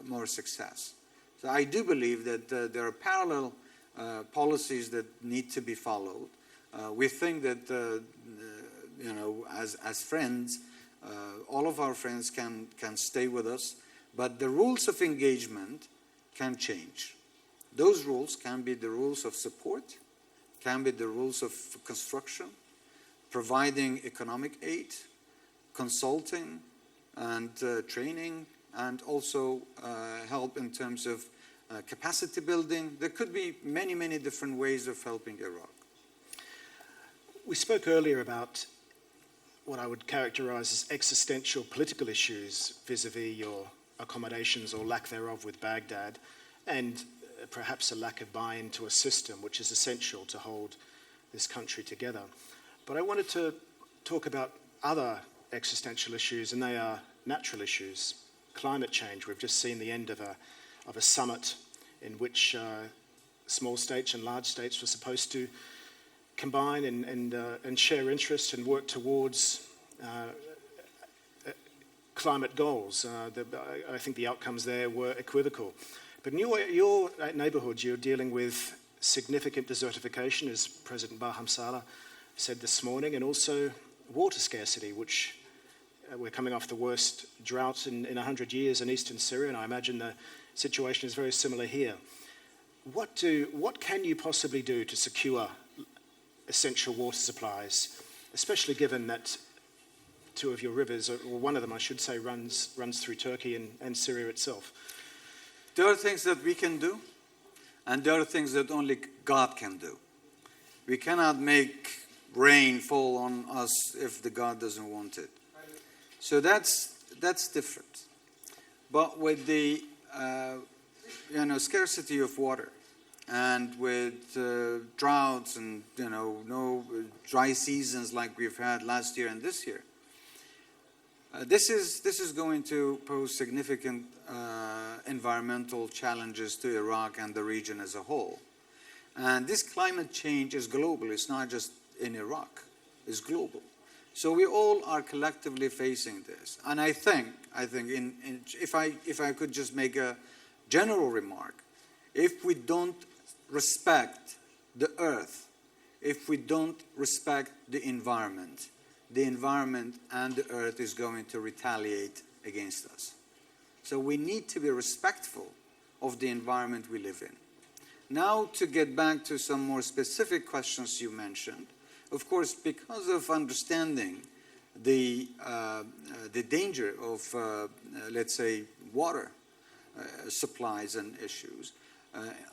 more success. So I do believe that there are parallel policies that need to be followed. We think that, as friends, all of our friends can stay with us, but the rules of engagement can change. Those rules can be the rules of support, can be the rules of construction, providing economic aid, consulting, and training, and also help in terms of capacity building. There could be many, many different ways of helping Iraq.
We spoke earlier about what I would characterize as existential political issues vis-a-vis your accommodations or lack thereof with Baghdad, and perhaps a lack of buy-in to a system which is essential to hold this country together. But I wanted to talk about other existential issues, and they are natural issues. Climate change. We've just seen the end of a summit in which small states and large states were supposed to combine and share interests and work towards climate goals. I think the outcomes there were equivocal. But in your neighbourhood, you're dealing with significant desertification, as President Barham Saleh said this morning, and also water scarcity, which we're coming off the worst drought in 100 years in eastern Syria, and I imagine the situation is very similar here. What can you possibly do to secure essential water supplies, especially given that two of your rivers, or one of them I should say, runs through Turkey and Syria itself?
There are things that we can do, and there are things that only God can do. We cannot make rain fall on us if the God doesn't want it. So that's different. But with the scarcity of water, and with droughts and no dry seasons like we've had last year and this year, this is going to pose significant environmental challenges to Iraq and the region as a whole. And this climate change is global. It's not just in Iraq. It's global. So we all are collectively facing this. And I think if I could just make a general remark, if we don't respect the earth, if we don't respect the environment and the earth is going to retaliate against us. So we need to be respectful of the environment we live in. Now, to get back to some more specific questions you mentioned, of course, because of understanding the danger of, let's say, water supplies and issues,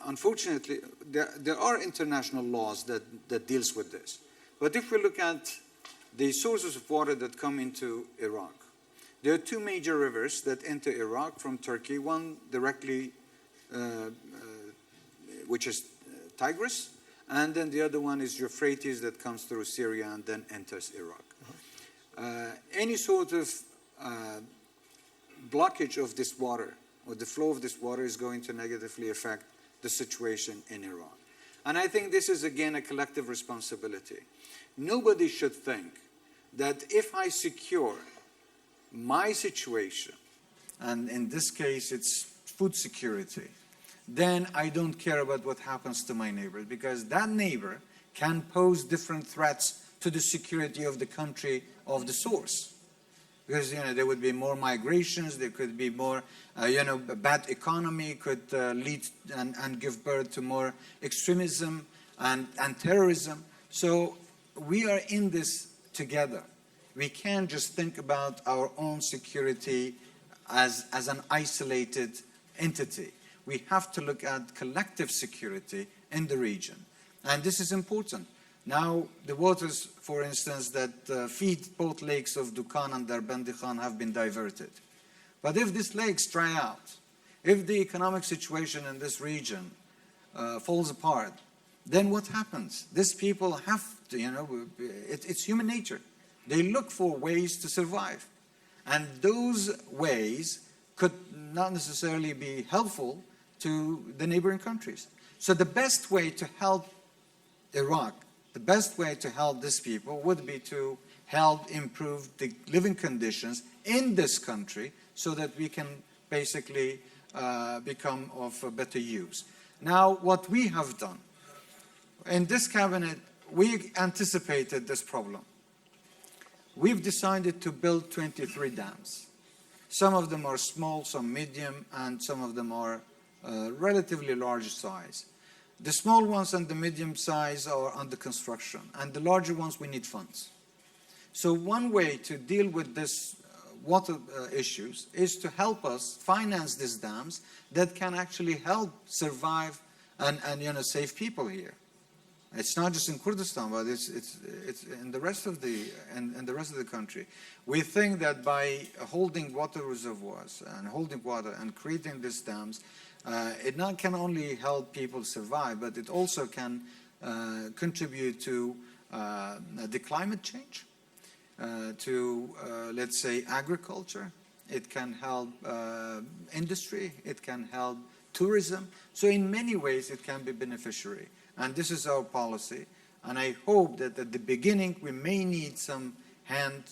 unfortunately, there are international laws that deals with this. But if we look at the sources of water that come into Iraq, there are two major rivers that enter Iraq from Turkey, one directly, which is Tigris, and then the other one is Euphrates that comes through Syria and then enters Iraq. Any sort of blockage of this water or the flow of this water is going to negatively affect the situation in Iraq. And I think this is, again, a collective responsibility. Nobody should think that if I secure my situation,
and in this case it's food security, then I don't care about what happens to my neighbor, because that neighbor can pose different threats to the security of the country of the source. Because there would be more migrations, there could be more, a bad economy could lead and give birth to more extremism and terrorism. So we are in this together. We can't just think about our own security as an isolated entity. We have to look at collective security in the region. And this is important. Now, the waters, for instance, that feed both lakes of Duhok and Darbandi Khan have been diverted. But if these lakes dry out, if the economic situation in this region falls apart, then what happens? These people have to, it's human nature. They look for ways to survive. And those ways could not necessarily be helpful to the neighboring countries. So the best way to help Iraq, the best way to help these people would be to help improve the living conditions in this country so that we can basically become of better use. Now, what we have done, in this cabinet, we anticipated this problem. We've decided to build 23 dams. Some of them are small, some medium, and some of them are relatively large size. The small ones and the medium size are under construction, and the larger ones we need funds. So one way to deal with this water issues is to help us finance these dams that can actually help survive and save people here. It's not just in Kurdistan, but it's in the rest of the country. We think that by holding water reservoirs and holding water and creating these dams, it not can only help people survive, but it also can contribute to the climate change, to let's say agriculture. It can help industry. It can help tourism. So in many ways, it can be beneficiary. And this is our policy. And I hope that at the beginning, we may need some hand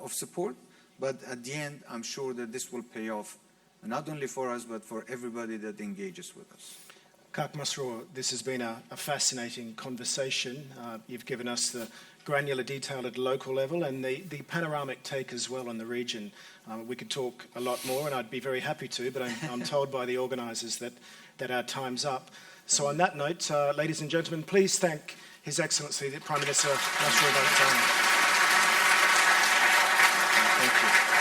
of support. But at the end, I'm sure that this will pay off, not only for us, but for everybody that engages with us.
Kak Masrour, this has been a fascinating conversation. You've given us the granular detail at local level and the panoramic take as well on the region. We could talk a lot more, and I'd be very happy to, but I'm told by the organisers that our time's up. So on that note, ladies and gentlemen, please thank His Excellency, the Prime Minister Masrour Barzani.
Thank you.